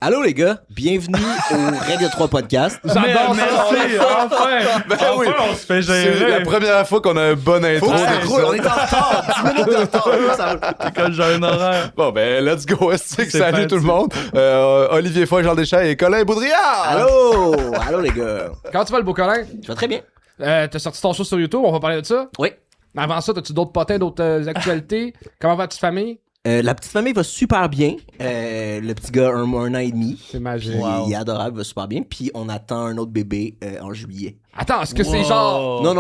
Allô les gars, bienvenue au Règle 3 podcast. J'adore ça. Merci, enfin! Ben oui. On se fait C'est gérer. la première fois qu'on a un bon intro. On est en retard, 10 minutes de retard. Ça va. Quand j'ai un horaire. Bon, ben, let's go. Salut parti. tout le monde. Olivier Foy, Jean Deschamps et Colin Boudriard. Allô les gars. Comment tu vas, le beau Colin? Je vais très bien. T'as sorti ton show sur YouTube, on va parler de ça. Oui. Mais avant ça, t'as-tu d'autres potins, d'autres actualités? Comment va la petite famille? La petite famille va super bien. Le petit gars, un an et demi. C'est magique. Il est adorable, va super bien. Puis on attend un autre bébé en juillet. Attends, est-ce que c'est genre... Non,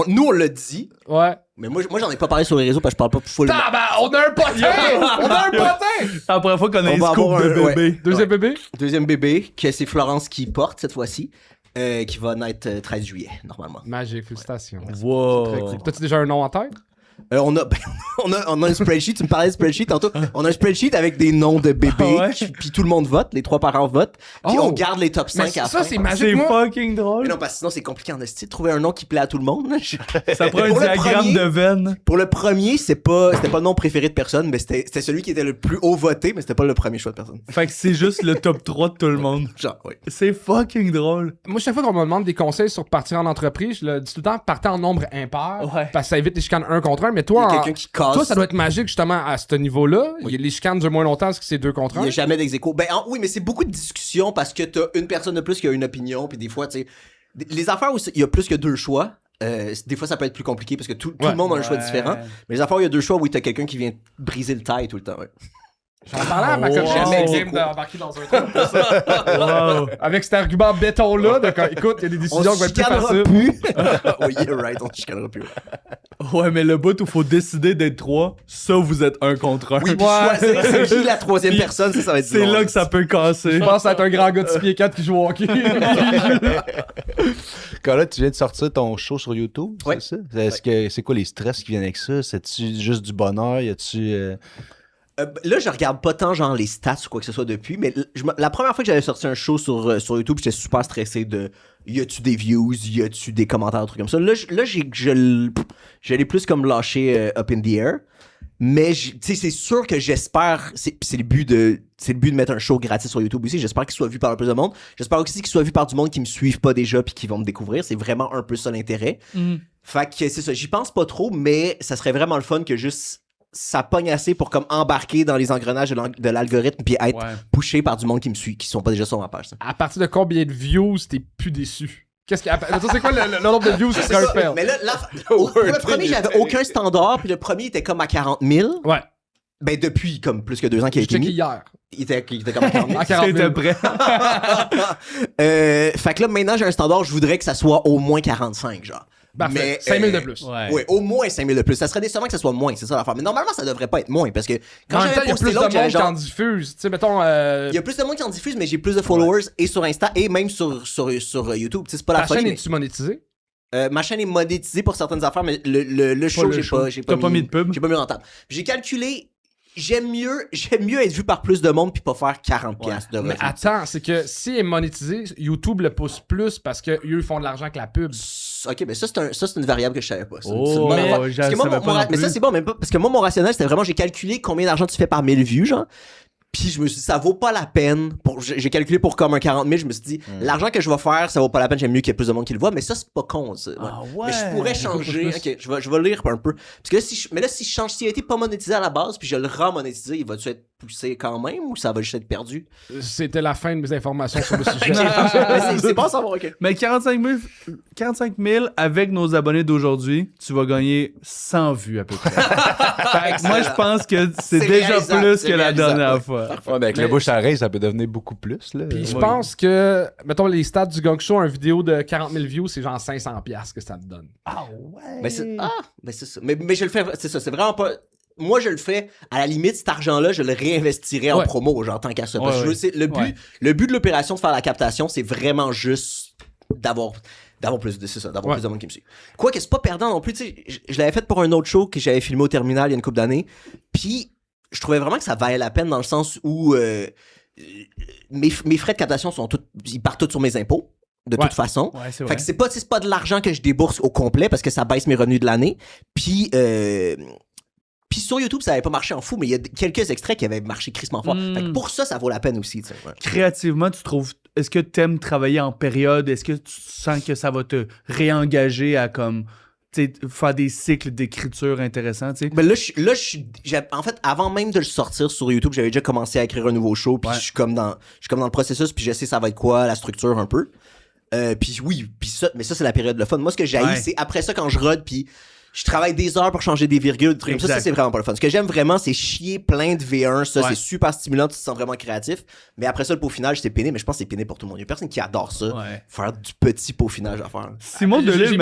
nous on l'a dit. Ouais. Mais moi j'en ai pas parlé sur les réseaux parce que je parle pas full. On a un potin! On a un potin! C'est la première fois qu'on a On un va scoop avoir de un- bébé. Deuxième bébé? Deuxième bébé, que c'est Florence qui porte cette fois-ci. Qui va naître 13 juillet, normalement. Magique, félicitations. Wow. Très cool. T'as-tu déjà un nom en tête? On a un spreadsheet, tu me parlais de spreadsheet tantôt. On a un spreadsheet avec des noms de bébés, Ah ouais? puis tout le monde vote, les 3 parents votent, puis Oh! on garde les top 5 Mais à la ça, fin. c'est magique, C'est moi. fucking drôle. Mais non, parce que sinon c'est compliqué en esti de trouver un nom qui plaît à tout le monde. Ça prend un Pour le diagramme premier- de veine. Pour le premier, c'était pas le nom préféré de personne, mais c'était celui qui était le plus haut voté, mais c'était pas le premier choix de personne. Fait que c'est juste le top 3 de tout le monde. Genre, oui. C'est fucking drôle. Moi, chaque fois qu'on me demande des conseils sur partir en entreprise, je le dis tout le temps, partez en nombre impair, Ouais. parce que ça évite les chicanes 1 contre 1. Mais Il y toi, a quelqu'un qui casse. toi, ça doit être magique justement à ce niveau-là. Oui. Les chicanes durent moins longtemps parce que c'est 2 contre Il 1. n'y a jamais d'ex-aequo. Oui, mais c'est beaucoup de discussions parce que t'as une personne de plus qui a une opinion, puis des fois, tu sais, les affaires où il y a plus que 2 choix, des fois ça peut être plus compliqué parce que tout le monde a un choix différent. Mais les affaires où il y a 2 choix, oui, t'as quelqu'un qui vient briser le taille tout le temps. Ouais. J'en parlais à ma Wow. copine, Jamais j'ai ex-aequo. d'embarquer dans un truc comme ça. Wow. Avec cet argument béton-là, de quand, écoute, il y a des On décisions qui vont se être plus chicanera faciles. plus. Oui, you're right, on se chicanera plus. Ouais, mais le bout où faut décider d'être 3, ça vous êtes un contre 1. Oui, puis choisir c'est qui la troisième personne, ça va être C'est long. là que ça peut casser. Je pense que ça va être un grand gars de 6 pieds 4 qui joue au hockey. Colin, tu viens de sortir ton show sur YouTube, Ouais. c'est ça? C'est quoi les stress qui viennent avec ça? C'est-tu juste du bonheur? Y a-tu... Là, je regarde pas tant genre les stats ou quoi que ce soit depuis, mais la première fois que j'avais sorti un show sur YouTube, j'étais super stressé de y a-tu des views, y a-tu des commentaires, trucs comme ça. Là, j'allais plus comme lâcher up in the air. Mais tu sais, c'est sûr que j'espère, c'est le but de mettre un show gratis sur YouTube aussi. J'espère qu'il soit vu par le plus de monde. J'espère aussi qu'il soit vu par du monde qui me suivent pas déjà puis qui vont me découvrir. C'est vraiment un peu ça l'intérêt. Fait que c'est ça. J'y pense pas trop, mais ça serait vraiment le fun que juste ça pogne assez pour comme embarquer dans les engrenages de l'algorithme puis être Ouais. poussé par du monde qui me suit, qui sont pas déjà sur ma page. Ça. À partir de combien de views t'es plus déçu? Qu'est-ce qu'il y a? C'est quoi le nombre de views qui serait un fail? Mais là, pour le premier, j'avais aucun standard, puis le premier était comme à 40 000. Ouais, Ben depuis comme plus que 2 ans qu'il a j'ai été checké mis. hier. Il était comme à 40 000. À 40 000. C'était prêt. Fait que là, maintenant, j'ai un standard, je voudrais que ça soit au moins 45, genre. Parfait. Mais, 5 000 de plus. Ouais. Oui, au moins 5 000 de plus. Ça serait décevant que ça soit moins, c'est ça l'affaire. Mais normalement, ça devrait pas être moins, parce que quand En même temps, j'avais il y a posté plus de l'autre, monde j'avais qui en genre... diffuse. Tu sais, mettons, Il y a plus de monde qui en diffuse, mais j'ai plus de followers et sur Insta et même sur YouTube. Tu sais, c'est pas la ta folie, chaîne mais- est-tu monétisée? ma chaîne est monétisée pour certaines affaires, mais le show, le j'ai show. pas, T'as pas mis de pub? J'ai pas mis rentable. J'ai calculé, j'aime mieux être vu par plus de monde puis pas faire 40$ de Mais revenus. attends, c'est que si elle est monétisée, YouTube le pousse plus parce qu'eux, ils font de l'argent avec la pub. Ok, mais ça, c'est une variable que je savais pas. C'est Oh, c'est une bonne mais- affaire. je Parce que moi, savais pas non mais ça, plus. c'est bon, mais parce que moi, mon rationnel, c'était vraiment, j'ai calculé combien d'argent tu fais par 1000 vues, genre. Puis je me suis dit, ça vaut pas la peine. J'ai calculé pour comme un 40 000, je me suis dit, l'argent que je vais faire, ça vaut pas la peine, j'aime mieux qu'il y ait plus de monde qui le voit, mais ça, c'est pas con, ça. Ouais. Ah ouais. Mais je pourrais changer. Plus. Ok, je vais lire un peu. Parce que là, si je change, s'il a été pas monétisé à la base, puis je le remonétiser, il va-tu être poussé quand même ou ça va juste être perdu? C'était la fin de mes informations sur le sujet. Mais c'est bon à savoir, ok. Mais 45 000 avec nos abonnés d'aujourd'hui, tu vas gagner 100 vues à peu près. Fait que moi, je pense que c'est C'est déjà réalisable, plus c'est que la réalisable, dernière ouais. fois. Ouais, mais avec le bouche à oreille, ça peut devenir beaucoup plus, là. Puis je Oui. pense que, mettons, les stats du Gang Show, un vidéo de 40 000 views, c'est genre 500$ que ça te donne. Ah ouais. Mais c'est ça. Mais je le fais, c'est ça, c'est vraiment pas. Moi, je le fais, à la limite, cet argent-là, je le réinvestirais en Ouais. promo, genre, tant qu'à ça. Parce que Ouais, je veux, c'est- le but de l'opération de faire la captation, c'est vraiment juste d'avoir plus de c'est ça, d'avoir Ouais. plus de monde qui me suit. Quoique c'est pas perdant non plus, tu sais, je l'avais fait pour un autre show que j'avais filmé au Terminal il y a une couple d'années. Puis je trouvais vraiment que ça valait la peine dans le sens où mes frais de captation ils partent tous sur mes impôts. De Ouais. toute façon. Ouais, c'est Fait vrai. que c'est pas de l'argent que je débourse au complet parce que ça baisse mes revenus de l'année. Puis Puis sur YouTube, ça avait pas marché en fou, mais il y a quelques extraits qui avaient marché crissement fort. Fait que pour ça vaut la peine aussi. Ouais. Créativement, tu trouves... Est-ce que tu aimes travailler en période? Est-ce que tu sens que ça va te réengager à comme... faire des cycles d'écriture intéressants, tu sais. Ben en fait, avant même de le sortir sur YouTube, j'avais déjà commencé à écrire un nouveau show, puis je suis comme dans le processus, puis je sais ça va être quoi, la structure un peu. Puis oui, mais ça c'est la période de fun. Moi, ce que j'haïs, c'est après ça quand je rode, puis je travaille des heures pour changer des virgules, des trucs comme ça, c'est vraiment pas le fun. Ce que j'aime vraiment, c'est chier plein de V1, ça, c'est super stimulant, tu te sens vraiment créatif. Mais après ça, le peaufinage, c'est pénible, mais je pense que c'est pénible pour tout le monde. Il y a personne qui adore ça, faire du petit peaufinage à faire. Simon Delille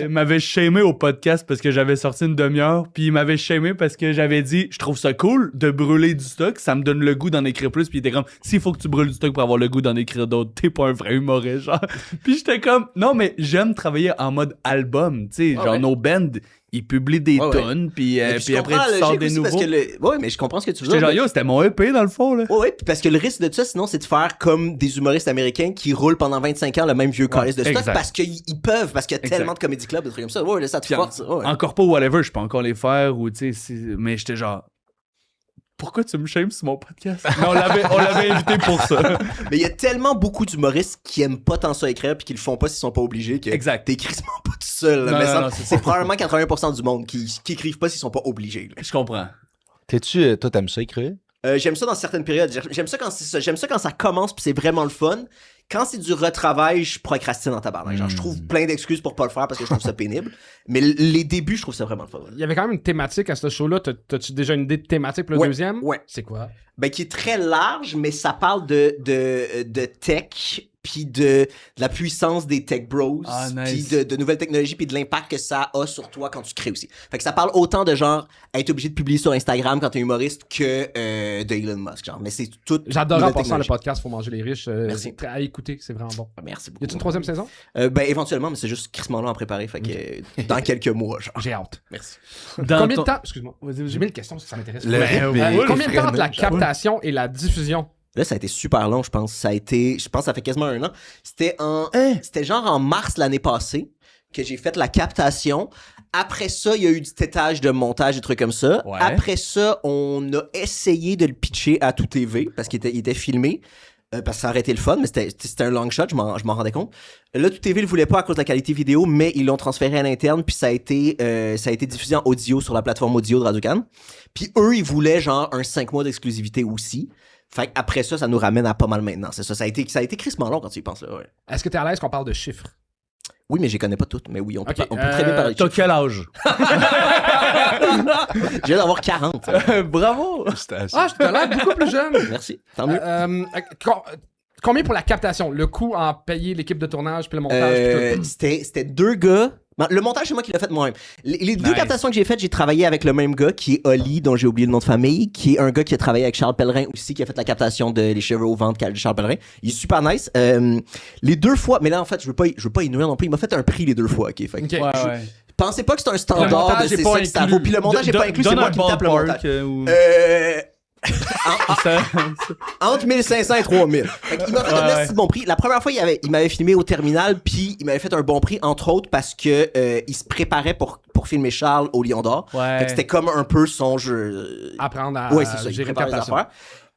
m'avait shamé au podcast parce que j'avais sorti une demi-heure, puis il m'avait shamé parce que j'avais dit, je trouve ça cool de brûler du stock, ça me donne le goût d'en écrire plus, puis il était comme, s'il faut que tu brûles du stock pour avoir le goût d'en écrire d'autres, t'es pas un vrai humoriste, genre. Puis j'étais comme, non, mais j'aime travailler en mode album, tu sais, genre nos bands, ils publient des tonnes, puis après tu sors des nouveaux. Ouais, mais je comprends ce que tu veux dire. J'étais genre, yo, c'était mon EP dans le fond, là. Ouais, parce que le risque de ça, sinon, c'est de faire comme des humoristes américains qui roulent pendant 25 ans le même vieux calice de stock parce qu'ils peuvent, parce qu'il y a tellement de comédie clubs, de trucs comme ça. Ouais, là, ça te force. Encore pas whatever, je peux encore les faire, ou tu sais, mais j'étais genre... Pourquoi tu me shames sur mon podcast? Mais on l'avait invité pour ça. Mais il y a tellement beaucoup d'humoristes qui aiment pas tant ça écrire puis qui le font pas s'ils sont pas obligés que t'es crissement pas tout seul. Non, c'est probablement 80% du monde qui écrivent pas s'ils sont pas obligés. Là. Je comprends. Toi, t'aimes ça écrire? J'aime ça dans certaines périodes. J'aime ça quand c'est ça. J'aime ça quand ça commence puis c'est vraiment le fun. Quand c'est du retravail, je procrastine en tabarnak. Genre, je trouve plein d'excuses pour pas le faire parce que je trouve ça pénible. Mais les débuts, je trouve ça vraiment le fun. Il y avait quand même une thématique à ce show-là. T'as-tu déjà une idée de thématique pour le deuxième? Ouais. C'est quoi? Ben, qui est très large, mais ça parle de tech, puis de la puissance des tech bros, puis de nouvelles technologies, puis de l'impact que ça a sur toi quand tu crées aussi. Fait que ça parle autant de genre être obligé de publier sur Instagram quand t'es humoriste que de Elon Musk, genre. Mais c'est tout. J'adore en passant le podcast Faut manger les riches. Merci. À écouter, c'est vraiment bon. Merci beaucoup. Y a-t-il une troisième saison? Ben, éventuellement, mais c'est juste crissement long à préparer, fait que dans quelques mois, genre. J'ai hâte. Merci. Combien de temps? Excuse-moi, j'ai mis une question parce que ça m'intéresse. Combien de temps entre la captation et la diffusion? Là, ça a été super long, je pense. Je pense que ça fait quasiment 1 an. C'était genre en mars l'année passée que j'ai fait la captation. Après ça, il y a eu du tétage de montage, des trucs comme ça. Ouais. Après ça, on a essayé de le pitcher à Tout TV parce qu'il était filmé. Parce que ça aurait été le fun, mais c'était un long shot, je m'en rendais compte. Là, Tout TV le voulait pas à cause de la qualité vidéo, mais ils l'ont transféré à l'interne, puis ça a été diffusé en audio sur la plateforme audio de Radio-Can. Puis eux, ils voulaient genre un 5 mois d'exclusivité aussi. Fait qu'après ça nous ramène à pas mal maintenant. C'est ça. Ça a été crissement long quand tu y penses là. Ouais. Est-ce que t'es à l'aise qu'on parle de chiffres? Oui, mais je les connais pas toutes. Mais oui, on peut très bien parler de chiffres. T'as quel âge? Je viens d'avoir 40. Bravo! Je te l'air beaucoup plus jeune. Merci. Tant mieux. Combien pour la captation? Le coût en payer l'équipe de tournage puis le montage? C'était 2 gars. Le montage, c'est moi qui l'ai fait moi-même. Les 2 captations que j'ai faites, j'ai travaillé avec le même gars qui est Oli, dont j'ai oublié le nom de famille, qui est un gars qui a travaillé avec Charles Pellerin aussi, qui a fait la captation de Les cheveux au ventre de Charles Pellerin. Il est super nice. Les 2 fois, mais là, en fait, je veux pas y nuire non plus. Il m'a fait un prix les 2 fois. OK, fait pensez pas que c'est un standard de c'est ça que ça vaut. Puis le montage n'est pas inclus, c'est moi qui tape le montage. Entre 1500 et 3000. Il m'a fait un assez bon prix. La première fois, il m'avait filmé au terminal, puis il m'avait fait un bon prix, entre autres, parce que il se préparait pour filmer Charles au Lion d'Or. Fait que c'était comme un peu son jeu. Apprendre à gérer une captation.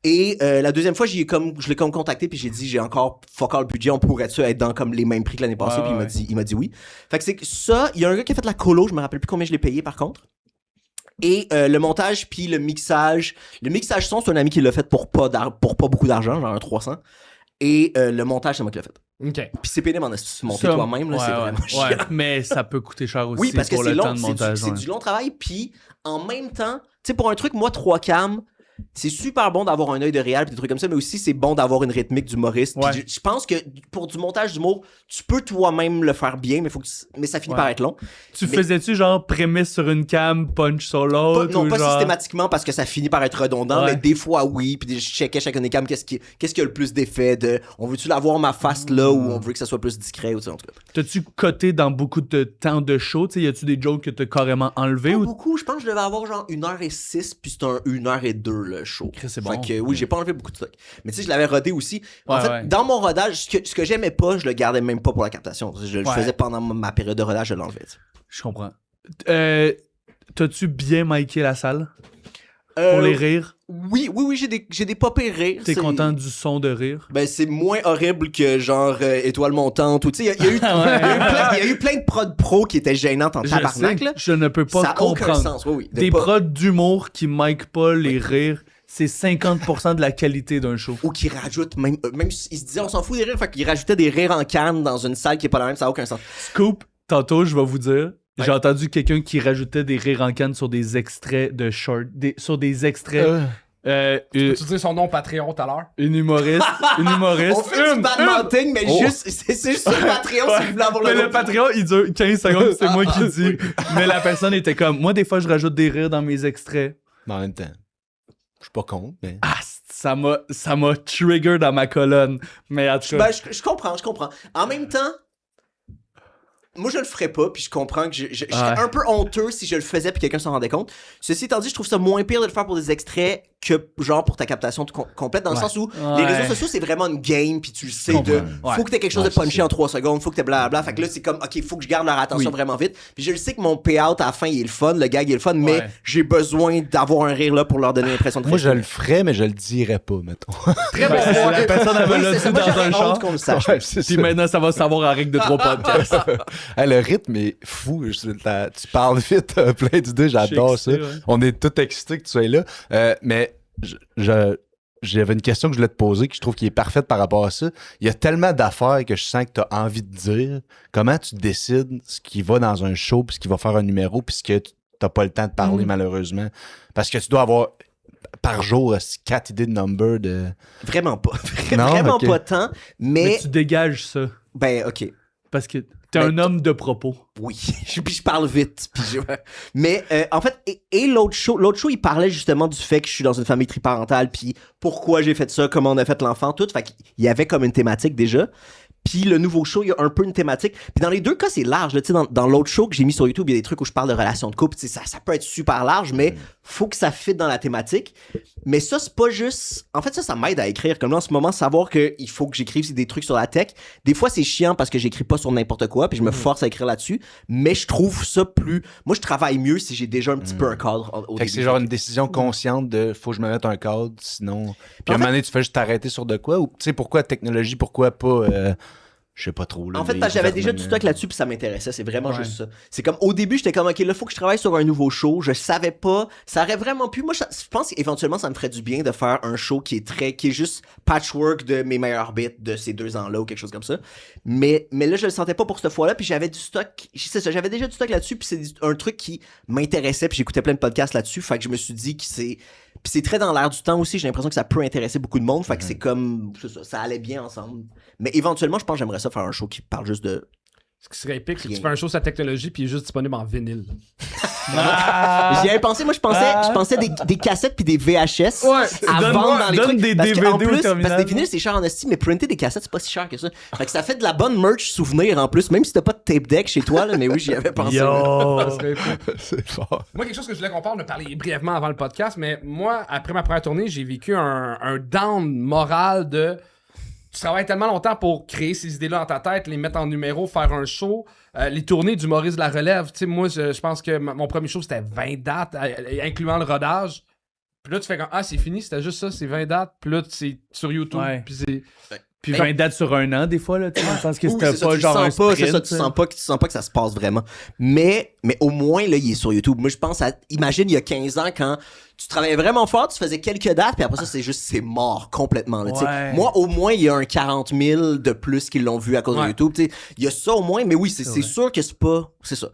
Et la deuxième fois, je l'ai comme contacté, puis j'ai dit, j'ai encore fuck all le budget, on pourrait-tu être dans comme les mêmes prix que l'année passée, puis il m'a dit oui. Fait que c'est ça, il y a un gars qui a fait la colo, je me rappelle plus combien je l'ai payé par contre. Et le montage puis le mixage son, c'est un ami qui l'a fait pour pas beaucoup d'argent, genre un 300. Et le montage, c'est moi qui l'ai fait. OK. Puis c'est pénible de monter toi-même, là, c'est vraiment chiant. Mais ça peut coûter cher aussi parce que pour c'est le long, temps de montage. C'est du long travail, puis en même temps, tu sais, pour un truc, moi, 3 cams, c'est super bon d'avoir un œil de réal, des trucs comme ça, mais aussi c'est bon d'avoir une rythmique d'humoriste. Je pense que pour du montage d'humour, tu peux toi-même le faire bien, mais ça finit par être long. Faisais-tu genre prémisse sur une cam, punch sur l'autre? Non, pas systématiquement parce que ça finit par être redondant, mais des fois oui, puis je checkais chacune des cams, qu'est-ce qui a le plus d'effet de on veut-tu l'avoir ma face là ou on veut que ça soit plus discret ou en tout cas. T'as-tu coté dans beaucoup de temps de show? Y a-tu des jokes que t'as carrément enlevé? Pas beaucoup, je pense que je devais avoir genre 1h06 puis c'est un 1h02 le show. C'est bon. Fait que oui, j'ai pas enlevé beaucoup de stock. Mais tu sais, je l'avais rodé aussi. En fait, dans mon rodage, ce que j'aimais pas, je le gardais même pas pour la captation. Je le faisais pendant ma période de rodage, je l'enlevais. Je comprends. T'as-tu bien miké la salle pour les rires? Oui, j'ai des pas pires rires. T'es content du son de rire? Ben, c'est moins horrible que genre étoile montante ou tu sais, il y a eu plein de prod pro qui étaient gênantes en tabarnak, là. Je ne peux pas Ça a aucun comprendre. sens, oui. Des prods d'humour qui mic pas les rires, c'est 50% de la qualité d'un show. Ou qui rajoutent, même s'ils se disaient on s'en fout des rires, fait qu'ils rajoutaient des rires en canne dans une salle qui est pas la même, ça a aucun sens. Scoop, tantôt, je vais vous dire, Ouais. j'ai entendu quelqu'un qui rajoutait des rires en canne sur des extraits de short, sur des extraits. Tu dis son nom Patreon tout à l'heure? Une humoriste. On fait du badminton, mais juste, c'est juste sur Patreon si vous voulez avoir Mais le le Patreon, il dure 15 secondes, c'est moi qui dis. Mais la personne était comme, moi, des fois, je rajoute des rires dans mes extraits. Mais en même temps, je suis pas contre, mais. Ah, ça m'a trigger dans ma colonne. Mais en tout cas. Ben, je comprends. En même temps, moi, je le ferais pas, puis je comprends que je serais un peu honteux si je le faisais puis quelqu'un s'en rendait compte. Ceci étant dit, je trouve ça moins pire de le faire pour des extraits que, genre, pour ta captation complète, dans le sens où les réseaux sociaux, c'est vraiment une game, puis tu le sais faut que t'aies quelque chose de punché en 3 secondes, faut que t'aies blablabla. Fait que là, c'est comme, OK, faut que je garde leur attention vraiment vite. Puis je le sais que mon payout à la fin, il est le fun, le gag, il est le fun, mais j'ai besoin d'avoir un rire là pour leur donner l'impression de Moi, je le ferais, mais je le dirais pas, mettons. Très bon. La personne avait le dit dans un char. qu'on le sache. Ouais, c'est Puis ça. maintenant, ça va savoir en règle de 3 podcasts. Hey, le rythme est fou. Tu parles vite, plein d'idées, j'adore ça. Je suis excité, ouais. On est tous excités que tu sois là. Mais j'avais une question que je voulais te poser que je trouve qui est parfaite par rapport à ça. Il y a tellement d'affaires que je sens que tu as envie de dire. Comment tu décides ce qui va dans un show, puis ce qui va faire un numéro, puis ce que tu n'as pas le temps de parler, malheureusement? Parce que tu dois avoir par jour 4 idées de number de. Vraiment pas. Non, Vraiment ok. pas tant, Mais mais tu dégages ça. ben, OK. Parce que t'es un homme de propos. Oui, puis je parle vite. Mais en fait, et l'autre show, il parlait justement du fait que je suis dans une famille triparentale, puis pourquoi j'ai fait ça, comment on a fait l'enfant, tout. Fait qu'il y avait comme une thématique déjà. Puis le nouveau show, il y a un peu une thématique. Puis dans les deux cas, c'est large. Là. Tu sais, dans l'autre show que j'ai mis sur YouTube, il y a des trucs où je parle de relations de couple. Tu sais, ça peut être super large, mais faut que ça fitte dans la thématique. Mais ça, c'est pas juste... En fait, ça m'aide à écrire. Comme là, en ce moment, savoir qu'il faut que j'écrive des trucs sur la tech. Des fois, c'est chiant parce que j'écris pas sur n'importe quoi, puis je me force à écrire là-dessus. Mais je trouve ça plus... Moi, je travaille mieux si j'ai déjà un petit peu un cadre au Fait début. que c'est genre une décision consciente de faut que je me mette un cadre, sinon. Puis à un moment donné, tu fais juste t'arrêter sur de quoi? Ou tu sais, pourquoi technologie, pourquoi pas. Je sais pas trop. Là, En fait, parce que j'avais déjà du stock là-dessus puis ça m'intéressait. C'est vraiment juste ça. C'est comme au début, j'étais comme, OK, là, faut que je travaille sur un nouveau show. Je savais pas. Ça aurait vraiment pu. Moi, je pense qu'éventuellement, ça me ferait du bien de faire un show qui est juste patchwork de mes meilleurs bits de ces 2 ans-là ou quelque chose comme ça. Mais là, je le sentais pas pour cette fois-là. Puis j'avais du stock. C'est ça, j'avais déjà du stock là-dessus. Puis c'est un truc qui m'intéressait. Puis j'écoutais plein de podcasts là-dessus. Fait que je me suis dit que c'est. Puis c'est très dans l'air du temps aussi. J'ai l'impression que ça peut intéresser beaucoup de monde. Fait que c'est comme. Ça allait bien ensemble. Mais éventuellement, je pense que j'aimerais ça faire un show qui parle juste de. Ce qui serait épique, c'est que tu fais un show sur la technologie puis il est juste disponible en vinyle. J'y avais pensé, moi je pensais des cassettes puis des VHS à vendre dans les trucs. Des parce DVD qu'en plus, au terminal. parce que des vinyles c'est cher en esti, mais printer des cassettes c'est pas si cher que ça. Fait que ça fait de la bonne merch souvenir en plus, même si t'as pas de tape deck chez toi, là, mais oui j'y avais pensé. Yo! Ça serait épique. C'est fort. Moi, quelque chose que je voulais qu'on parle, on a parlé brièvement avant le podcast, mais moi, après ma première tournée, j'ai vécu un down moral de... Tu travailles tellement longtemps pour créer ces idées-là dans ta tête, les mettre en numéro, faire un show, les tournées du Maurice de la Relève. Tu sais, moi, je pense que mon premier show, c'était 20 dates, incluant le rodage. Puis là, tu fais comme, ah, c'est fini, c'était juste ça, c'est 20 dates. Puis là, c'est sur YouTube. Ouais. Puis c'est... Puis 20 dates sur un an, des fois, là, tu sais, dans le sens que Oui, c'était c'est ça, pas tu le genre un sens pas, sprint. c'est ça, tu sens pas que ça se passe vraiment. Mais au moins, là, il est sur YouTube. Moi, je pense à, imagine, il y a 15 ans, quand tu travaillais vraiment fort, tu faisais quelques dates, puis après ça, c'est mort complètement, là, tu sais. Ouais. Moi, au moins, il y a un 40 000 de plus qui l'ont vu à cause de YouTube, tu sais. Il y a ça au moins, mais oui, c'est sûr que c'est pas, c'est ça.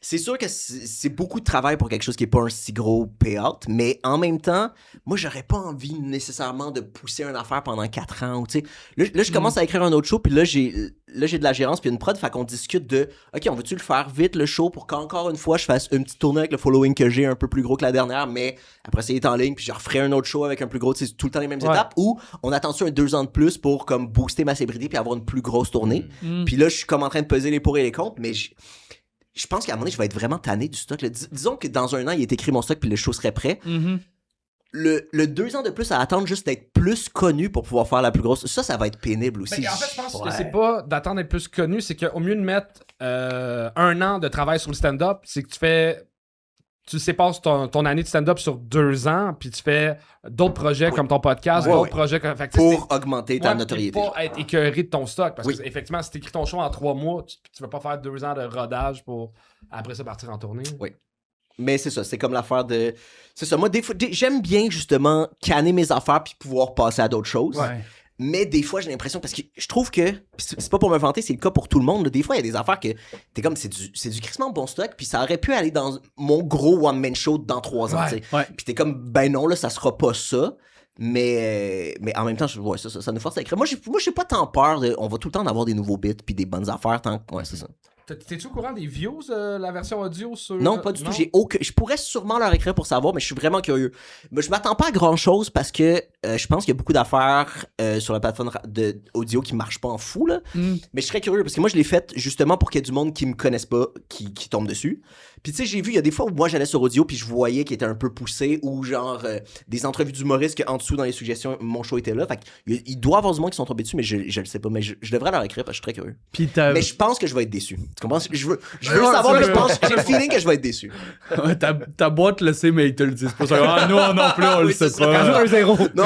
C'est sûr que c'est beaucoup de travail pour quelque chose qui est pas un si gros payout, mais en même temps, moi, j'aurais pas envie nécessairement de pousser une affaire pendant 4 ans. Ou, tu sais. Là, je commence à écrire un autre show, puis là, j'ai de la gérance, puis une prod, fait qu'on discute de OK, on veut-tu le faire vite, le show, pour qu'encore une fois, je fasse une petite tournée avec le following que j'ai, un peu plus gros que la dernière, mais après, c'est en ligne, puis je referai un autre show avec un plus gros, c'est tout le temps les mêmes étapes, ou on attend-tu un 2 ans de plus pour comme booster ma célébrité, puis avoir une plus grosse tournée. Puis là, je suis comme en train de peser les pour et les contre, mais je pense qu'à un moment donné, je vais être vraiment tanné du stock. Là. Disons que dans un an, il est écrit mon stock puis le show serait prêt. Le 2 ans de plus à attendre juste d'être plus connu pour pouvoir faire la plus grosse, ça va être pénible aussi. Ben, en fait, je pense que c'est pas d'attendre d'être plus connu, c'est qu'au mieux de mettre 1 an de travail sur le stand-up, c'est que tu fais tu sépares ton année de stand-up sur 2 ans, puis tu fais d'autres projets comme ton podcast, Ouais, d'autres ouais. projets comme... Fait que, Pour augmenter ta ouais, notoriété. puis pas être écœuré de ton stock. Parce Oui. que, effectivement, si t'écris ton show en 3 mois, tu vas pas faire 2 ans de rodage pour après ça partir en tournée. Oui. Mais c'est ça, c'est comme l'affaire de... C'est ça, moi, des fois, j'aime bien, justement, canner mes affaires puis pouvoir passer à d'autres choses. Ouais. Mais des fois, j'ai l'impression, parce que je trouve que, pis c'est pas pour me vanter, c'est le cas pour tout le monde, là. Des fois, il y a des affaires que t'es comme, c'est du crissement bon stock, puis ça aurait pu aller dans mon gros one-man show dans 3 ans, Ouais. tu sais. Ouais. Puis t'es comme, ben non, là, ça sera pas ça. Mais en même temps, ouais, ça nous force à écrire. Moi, j'ai pas tant peur de. On va tout le temps en avoir des nouveaux bits puis des bonnes affaires. Ouais, c'est ça. T'es-tu au courant des views, la version audio sur... Non, pas du tout. Je pourrais sûrement leur écrire pour savoir, mais je suis vraiment curieux. Mais je m'attends pas à grand chose parce que je pense qu'il y a beaucoup d'affaires sur la plateforme audio qui marchent pas en fou, là. Mais je serais curieux parce que moi, je l'ai fait justement pour qu'il y ait du monde qui me connaisse pas, qui tombe dessus. Puis tu sais, j'ai vu, il y a des fois où moi j'allais sur audio puis je voyais qu'il était un peu poussé ou genre des entrevues d'humoristes qu'en dessous dans les suggestions, mon show était là. Fait qu'il doit y avoir du monde qui sont tombés dessus, mais je le sais pas. Mais je devrais leur écrire parce que je suis très curieux. Puis Mais je pense que je vais être déçu. Tu comprends? Je veux savoir, mais je pense, j'ai le feeling que je vais être déçu. Ouais, ta boîte le sait, mais ils te le disent pas. Ah, nous non plus, on le Oui, sait c'est ça. pas. Rajoute un 0. Non,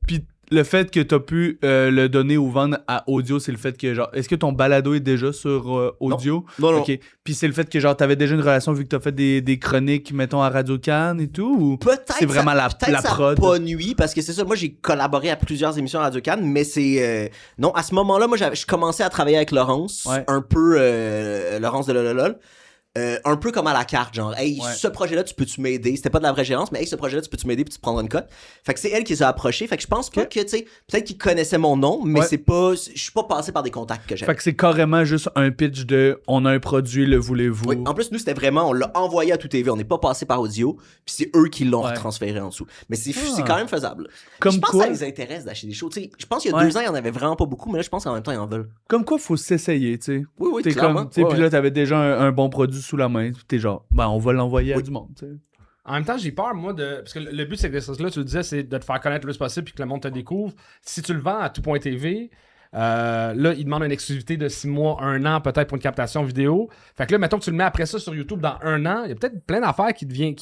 Puis le fait que t'as pu le donner ou vendre à audio, c'est le fait que genre, est-ce que ton balado est déjà sur audio? Non. Ok. Puis c'est le fait que genre t'avais déjà une relation vu que t'as fait des chroniques, mettons à Radio Cannes et tout, ou Peut-être c'est vraiment la ça prod? a pas nuit parce que c'est ça. Moi, j'ai collaboré à plusieurs émissions à Radio Cannes, mais c'est non. À ce moment-là, moi, je commençais à travailler avec Laurence, Ouais. un peu Laurence de Lololol. Un peu comme à la carte, genre, hey, Ouais. ce projet-là, tu peux-tu m'aider? C'était pas de la vraie gérance, mais hey, ce projet-là, tu peux-tu m'aider puis tu prendras une cote? Fait que c'est elle qui les a approchés. Fait que je pense pas que, tu sais, peut-être qu'ils connaissaient mon nom, mais Ouais. c'est pas, je suis pas passé par des contacts que j'avais. Fait que c'est carrément juste un pitch de on a un produit, le voulez-vous? Oui. En plus, nous, c'était vraiment, on l'a envoyé à tout TV, on n'est pas passé par audio, puis c'est eux qui l'ont Ouais. transféré en dessous. Mais c'est Ah. quand même faisable. Comme je pense quoi- que ça les intéresse d'acheter des shows. Tu sais, je pense qu'il y a Ouais. 2 ans, il y en avait vraiment pas beaucoup, mais là, je pense qu'en même temps, ils en veulent. Comme quoi, faut s'essayer, tu sais. Oui, oui, T'es clairement. comme, tu sais, Ouais, puis ouais. là, t'avais déjà un bon produit sous la main. Puis t'es genre, ben, on va l'envoyer à Oui. du monde, tu sais. En même temps, j'ai peur, moi, de... Parce que le but de cet exercice-là, tu le disais, c'est de te faire connaître le plus possible puis que le monde te découvre. Si tu le vends à tout.tv, là, il demande une exclusivité de 6 mois, 1 an, peut-être pour une captation vidéo. Fait que là, mettons que tu le mets après ça sur YouTube dans 1 an, il y a peut-être plein d'affaires qui deviennent...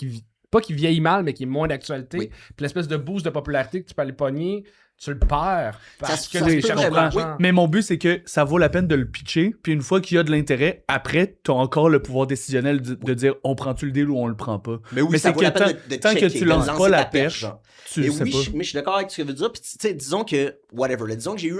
pas qui vieillit mal, mais qui est moins d'actualité. Oui. Puis l'espèce de boost de popularité que tu peux aller pogner, tu le perds. Parce Ça que se tu peut cherches vraiment, l'argent. oui. Mais mon but, c'est que ça vaut la peine de le pitcher. Puis une fois qu'il y a de l'intérêt, après, t'as encore le pouvoir décisionnel de dire on prend-tu le deal ou on le prend pas. Mais oui, Mais ça c'est vaut la que peine de tant que checker, tu de lances lancer pas la ta perche, perche, genre. tu Et sais oui, pas. mais je suis d'accord avec ce que tu veux dire. Puis, tu sais, disons que, whatever, là, disons que j'ai eu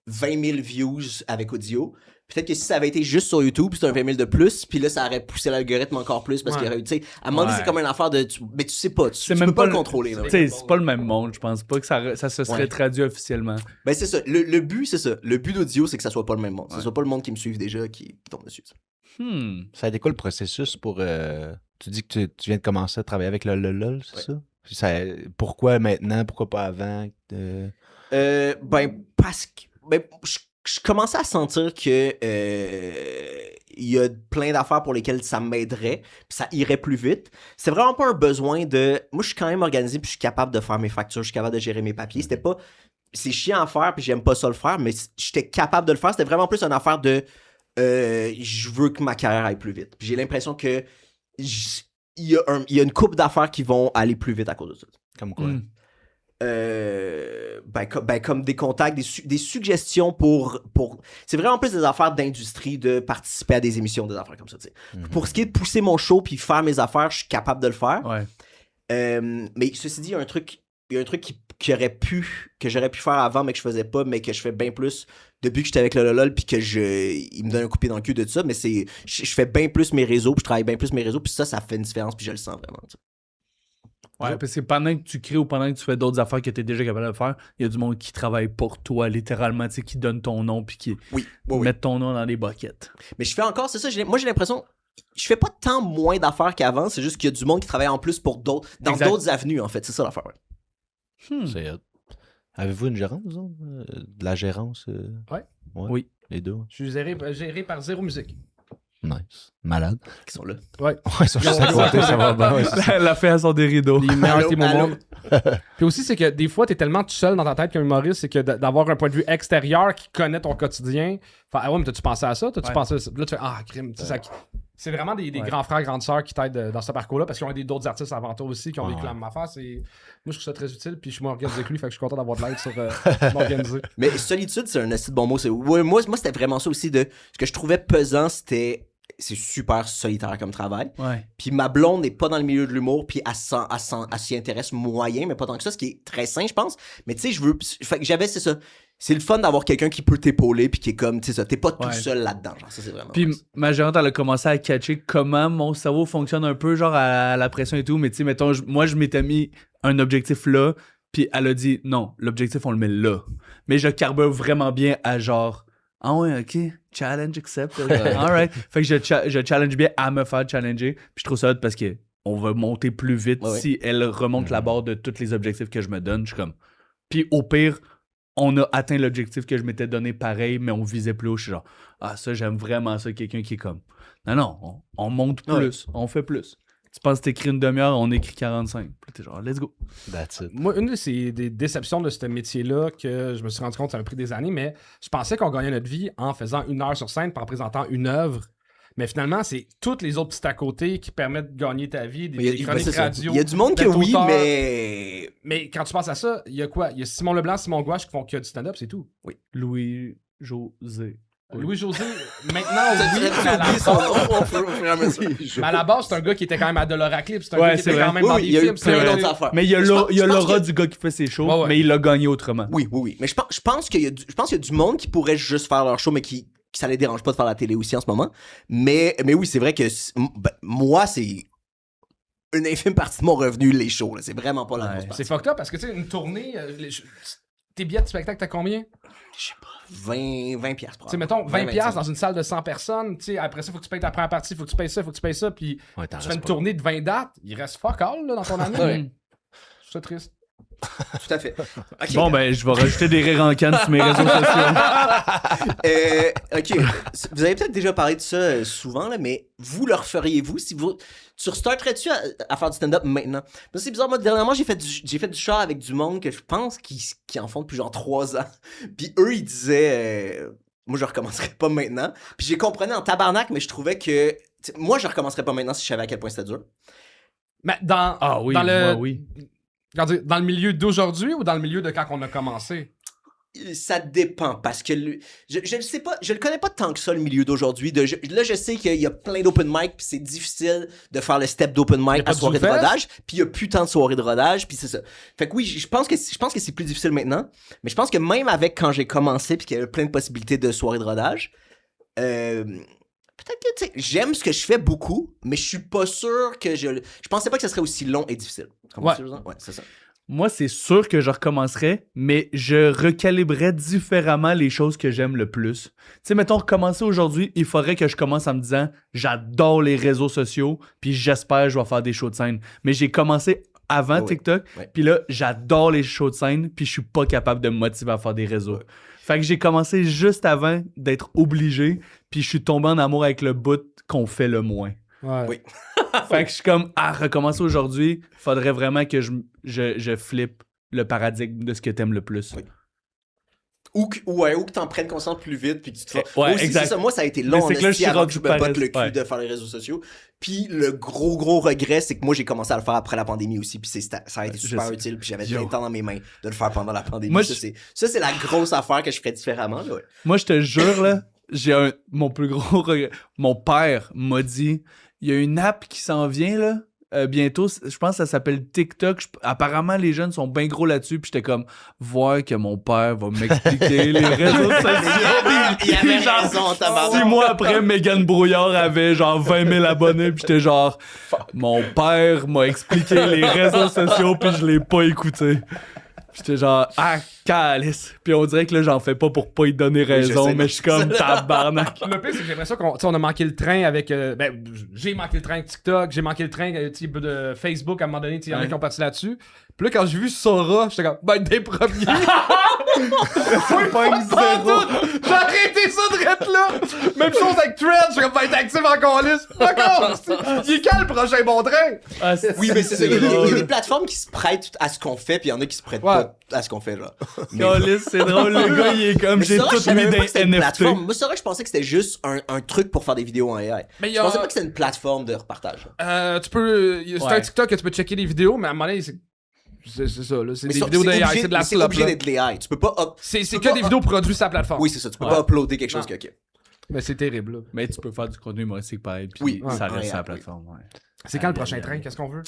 20 000 views avec audio. Peut-être que si ça avait été juste sur YouTube, c'était un 20 000 de plus, puis là, ça aurait poussé l'algorithme encore plus parce Ouais. qu'il y aurait eu, tu sais, à un moment donné, Ouais. c'est comme une affaire de. Mais tu sais pas, tu C'est peux même pas pas le le- contrôler. Là. Tu sais, c'est pas le même monde. Je pense pas que ça se serait Ouais. traduit officiellement. Ben, c'est ça. Le but, c'est ça. Le but d'audio, c'est que ça soit pas le même monde. Que ce soit pas le monde qui me suive déjà qui tombe dessus. ça. Ça a été quoi le processus pour. Tu dis que tu viens de commencer à travailler avec le LOL, c'est ça? Pourquoi maintenant? Pourquoi pas avant? Ben, parce que. Ben, je commençais à sentir que. Il y a plein d'affaires pour lesquelles ça m'aiderait, puis ça irait plus vite. C'est vraiment pas un besoin de. Moi, je suis quand même organisé, puis je suis capable de faire mes factures, je suis capable de gérer mes papiers. C'était pas. C'est chiant à faire, puis j'aime pas ça le faire, mais j'étais capable de le faire. C'était vraiment plus une affaire de. Je veux que ma carrière aille plus vite. Puis j'ai l'impression que. Il y a une couple d'affaires qui vont aller plus vite à cause de ça. Comme quoi? Comme des contacts, des suggestions pour c'est vraiment plus des affaires d'industrie de participer à des émissions, des affaires comme ça, tu sais. Pour ce qui est de pousser mon show puis faire mes affaires, je suis capable de le faire. Ouais. Mais ceci dit, il y a un truc que j'aurais pu faire avant mais que je faisais pas, mais que je fais bien plus depuis que j'étais avec le LOL puis que il me donne un coup de pied dans le cul de ça, mais c'est je fais bien plus mes réseaux, puis je travaille bien plus mes réseaux, puis ça fait une différence, puis je le sens vraiment, tu sais. Ouais, parce que pendant que tu crées ou pendant que tu fais d'autres affaires que tu es déjà capable de faire, il y a du monde qui travaille pour toi, littéralement, tu sais, qui donne ton nom puis qui Oui. met ton nom dans des buckets. Mais je fais encore, c'est ça, moi j'ai l'impression, je fais pas tant moins d'affaires qu'avant, c'est juste qu'il y a du monde qui travaille en plus pour d'autres, dans Exact. d'autres avenues, en fait, c'est ça l'affaire. Ouais. C'est hot. Avez-vous une gérance, vous autres? De la gérance? Ouais. Oui. Les deux? Je suis géré par Zéro Musique. Nice. Malade. Qui sont là. Ouais. Ouais, ça, je sais à côté, ça va bien. Ouais, c'est ça. La fait à son des rideaux. Les meilleurs Allô, teams au allô. monde. Puis aussi, c'est que des fois, t'es tellement tout seul dans ta tête qu'un humoriste, c'est que d'avoir un point de vue extérieur qui connaît ton quotidien. Fait, ah ouais, mais t'as-tu pensé à ça? T'as-tu Ouais. pensé à ça? Là, tu fais, ah, crime. Tu sais, C'est vraiment des grands frères, grandes sœurs qui t'aident dans ce parcours-là parce qu'ils ont d'autres artistes avant toi aussi qui ont vécu la même affaire. Moi, je trouve ça très utile. Puis je suis moins organisé que lui, fait que je suis content d'avoir de l'aide sur m'organiser. Mais solitude, c'est un assez bon mot. Moi, c'était vraiment ça aussi. Ce que je trouvais pesant, c'est super solitaire comme travail. Ouais. Puis ma blonde n'est pas dans le milieu de l'humour, puis elle s'y intéresse moyen, mais pas tant que ça, ce qui est très sain, je pense. Mais tu sais, fait que c'est ça. C'est le fun d'avoir quelqu'un qui peut t'épauler, puis qui est comme, tu sais ça, t'es pas tout seul là-dedans. Genre, ça, c'est vraiment. Puis nice. ma gérante, elle a commencé à catcher comment mon cerveau fonctionne un peu, genre à la pression et tout. Mais tu sais, mettons, moi, je m'étais mis un objectif là, puis elle a dit non, l'objectif, on le met là. Mais je carbure vraiment bien à genre, ah ouais, ok, challenge accepted. Alright. Fait que je challenge bien à me faire challenger. Puis je trouve ça hot parce que on va monter plus vite si elle remonte la barre de tous les objectifs que je me donne. Je suis comme. Puis au pire, on a atteint l'objectif que je m'étais donné pareil, mais on visait plus haut. Je suis genre, ah, ça, j'aime vraiment ça. Quelqu'un qui est comme, non, on monte plus, on fait plus. Tu penses que t'écris une demi-heure, on écrit 45. Puis t'es genre, let's go. That's it. Moi, une des déceptions de ce métier-là que je me suis rendu compte, ça m'a pris des années, mais je pensais qu'on gagnait notre vie en faisant 1 heure sur scène, en présentant une œuvre. Mais finalement, c'est toutes les autres petits à côté qui permettent de gagner ta vie, des chroniques radio. Il y a du monde que oui, mais. Mais quand tu penses à ça, il y a quoi? Il y a Simon Leblanc, Simon Gouache qui font que du stand-up, c'est tout. Oui. Louis-José. Louis-José, maintenant, oui, mais à la base, c'est un gars qui était quand même à Doloraclip, c'est un gars qui était quand même dans des films. Il y a d'autres affaires. Mais il y a l'aura du gars qui fait ses shows, mais il l'a gagné autrement. Oui. Mais je pense qu'il y a du monde qui pourrait juste faire leur show, mais qui ça les dérange pas de faire la télé aussi en ce moment. Mais oui, c'est vrai que moi, c'est une infime partie de mon revenu, les shows. Là. C'est vraiment pas la grosse partie. C'est fucked up parce que, tu sais, une tournée, tes billets de spectacle, t'as combien? Je sais pas. 20 piastres. Tu sais, mettons, 20 piastres dans une salle de 100 personnes. Tu sais, après ça, faut que tu payes ta première partie, faut que tu payes ça, puis tu fais une tournée de 20 dates. Il reste fuck all là, dans ton année. Je suis triste. Tout à fait. Okay. Bon, ben, je vais rajouter des rires en canne sur mes réseaux sociaux. OK. Vous avez peut-être déjà parlé de ça souvent, là, mais vous le referiez-vous si vous... Tu restarterais-tu à faire du stand-up maintenant? Parce que c'est bizarre, moi, dernièrement, j'ai fait du char avec du monde que je pense qui en font depuis genre 3 ans. Puis eux, ils disaient... moi, je recommencerais pas maintenant. Puis j'ai compris en tabarnak, mais je trouvais que... moi, je recommencerais pas maintenant si je savais à quel point c'était dur. Mais dans le milieu d'aujourd'hui ou dans le milieu de quand on a commencé? Ça dépend, parce que je ne sais pas, je le connais pas tant que ça, le milieu d'aujourd'hui. Là, je sais qu'il y a plein d'open mic, puis c'est difficile de faire le step d'open mic à soirée de rodage, puis il y a plus tant de soirées de rodage, puis c'est ça. Fait que oui, je pense que c'est plus difficile maintenant, mais je pense que même avec quand j'ai commencé, puis qu'il y avait plein de possibilités de soirées de rodage, peut-être que, tu sais, j'aime ce que je fais beaucoup, mais je suis pas sûr que je pensais pas que ça serait aussi long et difficile. Ouais, c'est ça. Moi, c'est sûr que je recommencerais, mais je recalibrerais différemment les choses que j'aime le plus. Tu sais, mettons, recommencer aujourd'hui, il faudrait que je commence en me disant « J'adore les réseaux sociaux, puis j'espère que je vais faire des shows de scène. » Mais j'ai commencé avant TikTok, puis là, j'adore les shows de scène, puis je suis pas capable de me motiver à faire des réseaux. Ouais. Fait que j'ai commencé juste avant d'être obligé, puis je suis tombé en amour avec le bout qu'on fait le moins. Ouais. Oui. Fait que je suis comme, recommencer aujourd'hui, faudrait vraiment que je flippe le paradigme de ce que t'aimes le plus. Oui. Ou que t'en prennes conscience plus vite, puis que tu te fais... Ouais, aussi, exact. C'est ça, moi, ça a été long, c'est que là, avant que je me botte le cul de faire les réseaux sociaux. Puis le gros regret, c'est que moi, j'ai commencé à le faire après la pandémie aussi, puis ça a été super utile, puis j'avais plein de temps dans mes mains de le faire pendant la pandémie. Moi, ça, c'est la grosse affaire que je ferais différemment. Là, ouais. Moi, je te jure, là, mon plus gros regret. Mon père m'a dit... Il y a une app qui s'en vient, là, bientôt. Je pense que ça s'appelle TikTok. Apparemment, les jeunes sont bien gros là-dessus. Puis j'étais comme, voir que mon père va m'expliquer les réseaux sociaux. Il avait raison, tabarnak. 6 mois après, Mégane Brouillard avait genre 20 000 abonnés. Puis j'étais genre, mon père m'a expliqué les réseaux sociaux. Puis je l'ai pas écouté. J'étais genre, calice. Puis on dirait que là, j'en fais pas pour pas y donner raison, mais je suis comme tabarnak. Le pire, c'est que j'ai l'impression qu'on a manqué le train avec. J'ai manqué le train avec TikTok, j'ai manqué le train de Facebook à un moment donné, il y en a qui ont parti là-dessus. Puis là, quand j'ai vu Sora, j'étais comme, des premiers. C'est pas une zéro. J'ai arrêté ça de être là! Même chose avec Threads, je vais pas être actif encore lisse. Encore! Il est quand le prochain bon train? Ah, Oui, mais c'est ça. Il y a drôle. des plateformes qui se prêtent à ce qu'on fait, puis il y en a qui se prêtent Ouais. pas à ce qu'on fait, genre. Câlisse, c'est drôle, le gars, il est comme, Mais j'ai Sora, je tout savais mis même pas dans que c'était une NFT. plateforme. Moi, Sora, je pensais que c'était juste un truc pour faire des vidéos en AI. Mais il y Je a- pensais pas que c'était une plateforme de repartage. Tu peux. C'est Ouais. un TikTok que tu peux checker les vidéos, mais à un moment donné, c'est ça, là. C'est Mais des ça, vidéos de AI, obligé- c'est de la mais c'est slop, obligé là. d'être de l'AI. Tu peux pas C'est tu peux que pas des vidéos produites sur la plateforme. Oui, c'est ça. Tu peux Ouais. pas uploader quelque chose Non. que. Mais c'est terrible, là. Mais tu peux faire du contenu humoristique pareil, puis Oui, ça ouais, reste sur la oui. plateforme, ouais. C'est quand le prochain train? Qu'est-ce qu'on veut?